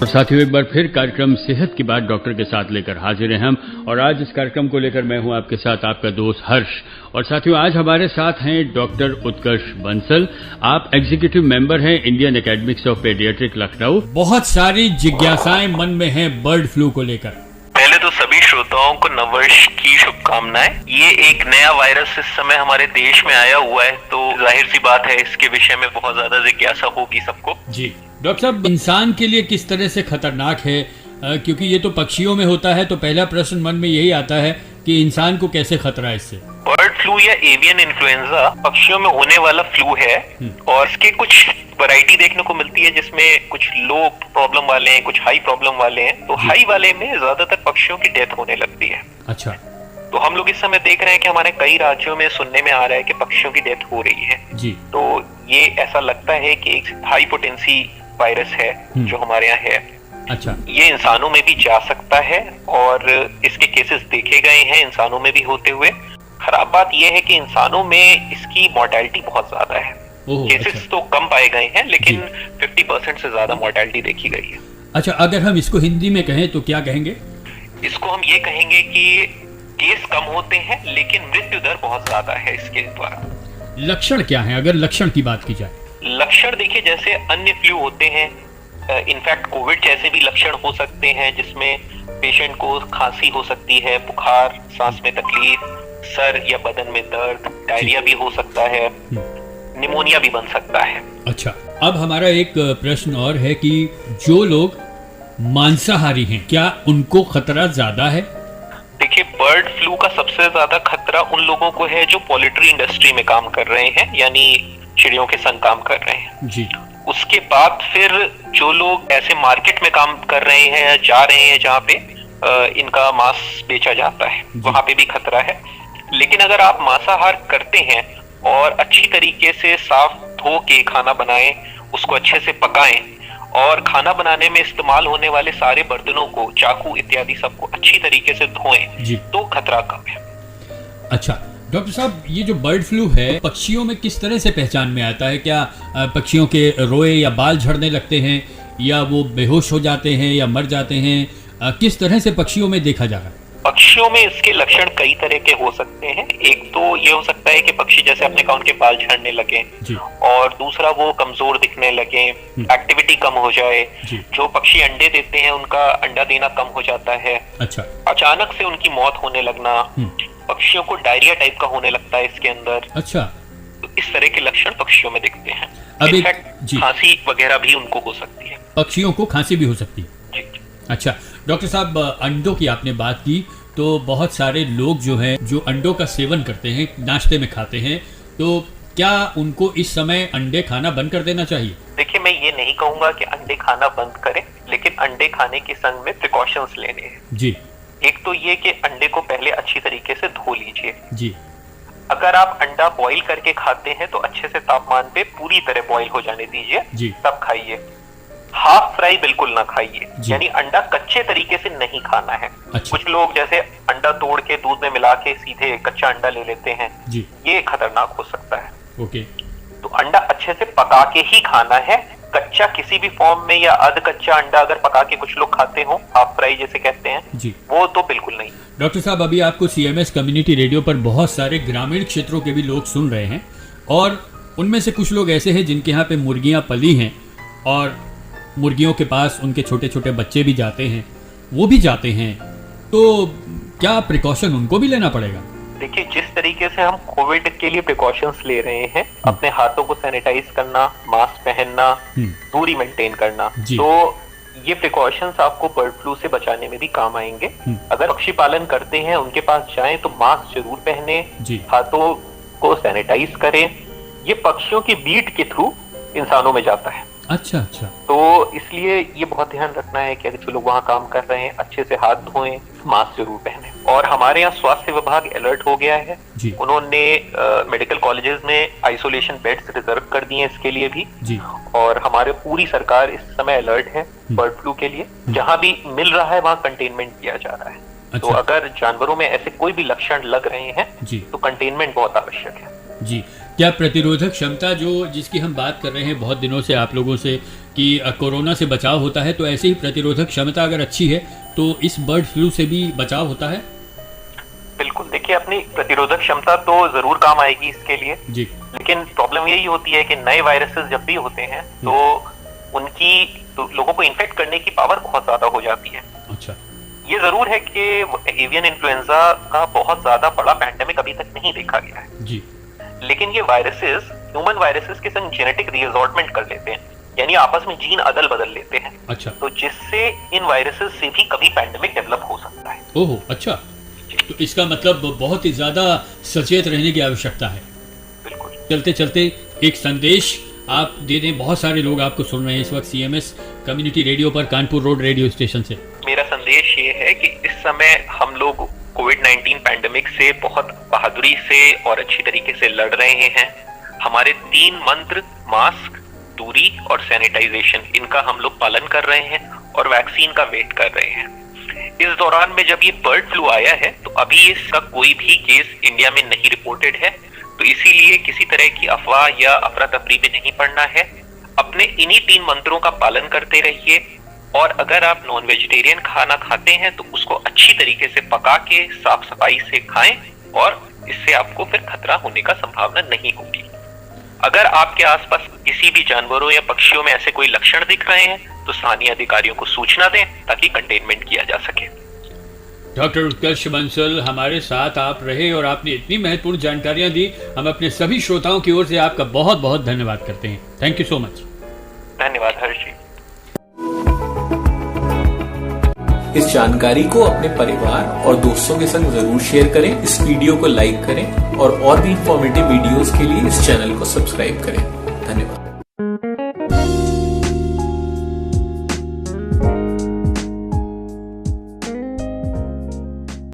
और साथियों, एक बार फिर कार्यक्रम सेहत की बात डॉक्टर के साथ लेकर हाजिर हैं हम। और आज इस कार्यक्रम को लेकर मैं हूं आपके साथ आपका दोस्त हर्ष। और साथियों, आज हमारे साथ हैं डॉक्टर उत्कर्ष बंसल। आप एग्जीक्यूटिव मेंबर हैं Indian academics of paediatric Lucknow. बहुत सारी जिज्ञासाएं मन में हैं बर्ड फ्लू को लेकर। पहले तो सभी श्रोताओं को नववर्ष की शुभकामनाएं। ये एक नया वायरस इस समय हमारे देश में आया हुआ है, तो जाहिर सी बात है इसके विषय में बहुत ज्यादा जिज्ञासा होगी सबको। जी डॉक्टर साहब, इंसान के लिए किस तरह से खतरनाक है? क्योंकि ये तो पक्षियों में होता है, तो पहला प्रश्न मन में यही आता है कि इंसान को कैसे खतरा है इससे? बर्ड फ्लू या एवियन इन्फ्लुएंजा पक्षियों में होने वाला फ्लू है और इसके कुछ वैरायटी देखने को मिलती है, जिसमें कुछ लो प्रॉब्लम वाले हैं, कुछ हाई प्रॉब्लम वाले हैं। तो हाई वाले में ज्यादातर पक्षियों की डेथ होने लगती है। अच्छा। तो हम लोग इस समय देख रहे हैं कि हमारे कई राज्यों में सुनने में आ रहा है कि पक्षियों की डेथ हो रही है। जी। तो ये ऐसा लगता है कि एक हाई पोटेंसी वायरस है जो हमारे यहाँ है। अच्छा। ये इंसानों में भी जा सकता है और इसके केसेस देखे गए हैं इंसानों में भी होते हुए। खराब बात यह है कि इंसानों में इसकी मोर्टेलिटी बहुत ज्यादा है। केसेस अच्छा। तो कम पाए गए हैं, लेकिन 50% से ज्यादा मोर्टेलिटी देखी गई है। अच्छा, अगर हम इसको हिंदी में कहें तो क्या कहेंगे? इसको हम ये कहेंगे कि केस कम होते हैं लेकिन मृत्यु दर बहुत ज्यादा है इसके द्वारा। लक्षण क्या है अगर लक्षण की बात की जाए? लक्षण देखिए, जैसे अन्य फ्लू होते हैं, इनफैक्ट कोविड जैसे भी लक्षण हो सकते हैं, जिसमें पेशेंट को खांसी हो सकती है, बुखार, सांस में तकलीफ, सर या बदन में दर्द, डायरिया भी हो सकता है, निमोनिया भी बन सकता है। अच्छा, अब हमारा एक प्रश्न और है कि जो लोग मांसाहारी हैं, क्या उनको खतरा ज्यादा है? देखिए, बर्ड फ्लू का सबसे ज्यादा खतरा उन लोगों को है जो पोल्ट्री इंडस्ट्री में काम कर रहे हैं, यानी चिड़ियों के संग काम कर रहे हैं। जी। उसके बाद फिर जो लोग ऐसे मार्केट में काम कर रहे हैं या जा रहे हैं जहाँ पे इनका मांस बेचा जाता है, वहां पे भी खतरा है। लेकिन अगर आप मांसाहार करते हैं और अच्छी तरीके से साफ धो के खाना बनाएं, उसको अच्छे से पकाएं और खाना बनाने में इस्तेमाल होने वाले सारे बर्तनों को, चाकू इत्यादि सबको अच्छी तरीके से धोएं, तो खतरा कम है। अच्छा डॉक्टर साहब, ये जो बर्ड फ्लू है पक्षियों में किस तरह से पहचान में आता है? क्या पक्षियों के रोए या बाल झड़ने लगते हैं, या वो बेहोश हो जाते हैं या मर जाते हैं? किस तरह से पक्षियों में देखा जा रहा है? पक्षियों में इसके लक्षण कई तरह के हो सकते हैं। एक तो ये हो सकता है कि पक्षी, जैसे आपने कहा, उनके बाल झड़ने लगे, और दूसरा वो कमजोर दिखने लगे, एक्टिविटी कम हो जाए। जो पक्षी अंडे देते हैं उनका अंडा देना कम हो जाता है। अच्छा। अचानक से उनकी मौत होने लगना, पक्षियों को डायरिया टाइप का होने लगता है इसके अंदर। अच्छा। तो इस तरह के लक्षण पक्षियों में दिखते हैं। इनफैक्ट खांसी वगैरह भी उनको हो सकती है। पक्षियों को खांसी भी हो सकती है? जी। अच्छा डॉक्टर साहब, अंडों की आपने बात की, तो बहुत सारे लोग जो हैं जो अंडों का सेवन करते हैं, नाश्ते में खाते हैं, तो क्या उनको इस समय अंडे खाना बंद कर देना चाहिए? देखिए, मैं ये नहीं कहूंगा कि अंडे खाना बंद करें, लेकिन अंडे खाने के संग में प्रिकॉशंस लेने हैं। जी। एक तो ये कि अंडे को पहले अच्छी तरीके से धो लीजिए। जी। अगर आप अंडा बॉईल करके खाते हैं तो अच्छे से तापमान पे पूरी तरह बॉईल हो जाने दीजिए, तब खाइए। हाफ फ्राई बिल्कुल ना खाइए, यानी अंडा कच्चे तरीके से नहीं खाना है। अच्छा। कुछ लोग जैसे अंडा तोड़ के दूध में मिला के सीधे कच्चा अंडा ले लेते हैं, ये खतरनाक हो सकता है। ओके। तो अंडा अच्छे से पका के ही खाना है। कच्चा किसी भी फॉर्म में या अर्ध कच्चा अंडा अगर पका के कुछ लोग खाते हो, हाफ फ्राई जैसे कहते हैं, वो तो बिल्कुल नहीं। डॉक्टर साहब, अभी आपको CMS कम्युनिटी रेडियो पर बहुत सारे ग्रामीण क्षेत्रों के भी लोग सुन रहे हैं, और उनमें से कुछ लोग ऐसे हैं जिनके यहाँ पे मुर्गियां पली हैं और मुर्गियों के पास उनके छोटे छोटे बच्चे भी जाते हैं, वो भी जाते हैं, तो क्या प्रिकॉशन उनको भी लेना पड़ेगा? देखिए, जिस तरीके से हम कोविड के लिए प्रिकॉशंस ले रहे हैं, अपने हाथों को सैनिटाइज करना, मास्क पहनना, दूरी मेंटेन करना, तो ये प्रिकॉशंस आपको बर्ड फ्लू से बचाने में भी काम आएंगे। अगर पक्षी पालन करते हैं, उनके पास जाएं तो मास्क जरूर पहने, हाथों को सैनिटाइज करें। ये पक्षियों की बीट के थ्रू इंसानों में जाता है। अच्छा अच्छा। तो इसलिए ये बहुत ध्यान रखना है कि अगर जो लोग वहाँ काम कर रहे हैं अच्छे से हाथ धोएं, मास्क जरूर पहने। और हमारे यहाँ स्वास्थ्य विभाग अलर्ट हो गया है। उन्होंने मेडिकल कॉलेजेस में आइसोलेशन बेड्स रिजर्व कर दिए इसके लिए भी। और हमारे पूरी सरकार इस समय अलर्ट है बर्ड फ्लू के लिए। जहाँ भी मिल रहा है वहाँ कंटेनमेंट किया जा रहा है। अच्छा। तो अगर जानवरों में ऐसे कोई भी लक्षण लग रहे हैं तो कंटेनमेंट बहुत आवश्यक है। जी, क्या प्रतिरोधक क्षमता जिसकी हम बात कर रहे हैं बहुत दिनों से आप लोगों से कि कोरोना से बचाव होता है, तो ऐसे ही प्रतिरोधक क्षमता अगर अच्छी है तो इस बर्ड फ्लू से भी बचाव होता है? बिल्कुल, देखिए अपनी प्रतिरोधक क्षमता तो जरूर काम आएगी इसके लिए जी, लेकिन प्रॉब्लम यही होती है कि नए वायरसेस जब भी होते हैं तो उनकी लोगों को इन्फेक्ट करने की पावर बहुत ज्यादा हो जाती है। अच्छा, ये जरूर है कि एवियन इन्फ्लुएंजा का बहुत ज्यादा बड़ा पैंडेमिक अभी तक नहीं देखा गया है जी, लेकिन ये वायरसेस ह्यूमन वायरसेस के संग जेनेटिक रीअसॉर्टमेंट कर लेते हैं, यानी आपस में जीन अदल बदल लेते हैं। अच्छा, तो जिससे इन वायरसेस से भी कभी पैंडेमिक डेवलप हो सकता है। ओह अच्छा, तो इसका मतलब बहुत ही ज्यादा सचेत रहने की आवश्यकता है। बिल्कुल। चलते चलते एक संदेश आप दे दें, बहुत सारे लोग आपको सुन रहे हैं इस वक्त सीएमएस कम्युनिटी रेडियो पर, कानपुर रोड रेडियो स्टेशन से। मेरा संदेश ये है कि इस समय हम लोग कोविड-19 पैंडेमिक से बहुत बहादुरी से और अच्छी तरीके से लड़ रहे हैं। हमारे 3 मंत्र मास्क, दूरी और सैनिटाइजेशन, इनका हम लोग पालन कर रहे हैं और वैक्सीन का वेट कर रहे हैं। इस दौरान में जब ये बर्ड फ्लू आया है तो अभी इसका कोई भी केस इंडिया में नहीं रिपोर्टेड है, तो इसीलिए किसी तरह की अफवाह या अफरा तफरी में नहीं पड़ना है। अपने इन्हीं 3 मंत्रों का पालन करते रहिए, और अगर आप नॉन वेजिटेरियन खाना खाते हैं तो उसको अच्छी तरीके से पका के साफ सफाई से खाएं, और इससे आपको फिर खतरा होने का संभावना नहीं होगी। अगर आपके आसपास किसी भी जानवरों या पक्षियों में ऐसे कोई लक्षण दिख रहे हैं तो स्थानीय अधिकारियों को सूचना दें ताकि कंटेनमेंट किया जा सके। डॉक्टर उत्कर्ष बंसल हमारे साथ आप रहे और आपने इतनी महत्वपूर्ण जानकारियां दी। हम अपने सभी श्रोताओं की ओर से आपका बहुत बहुत धन्यवाद करते हैं। Thank you so much. धन्यवाद हर्ष जी। इस जानकारी को अपने परिवार और दोस्तों के संग जरूर शेयर करें, इस वीडियो को लाइक करें और भी इंफॉर्मेटिव वीडियोस के लिए इस चैनल को सब्सक्राइब करें। धन्यवाद।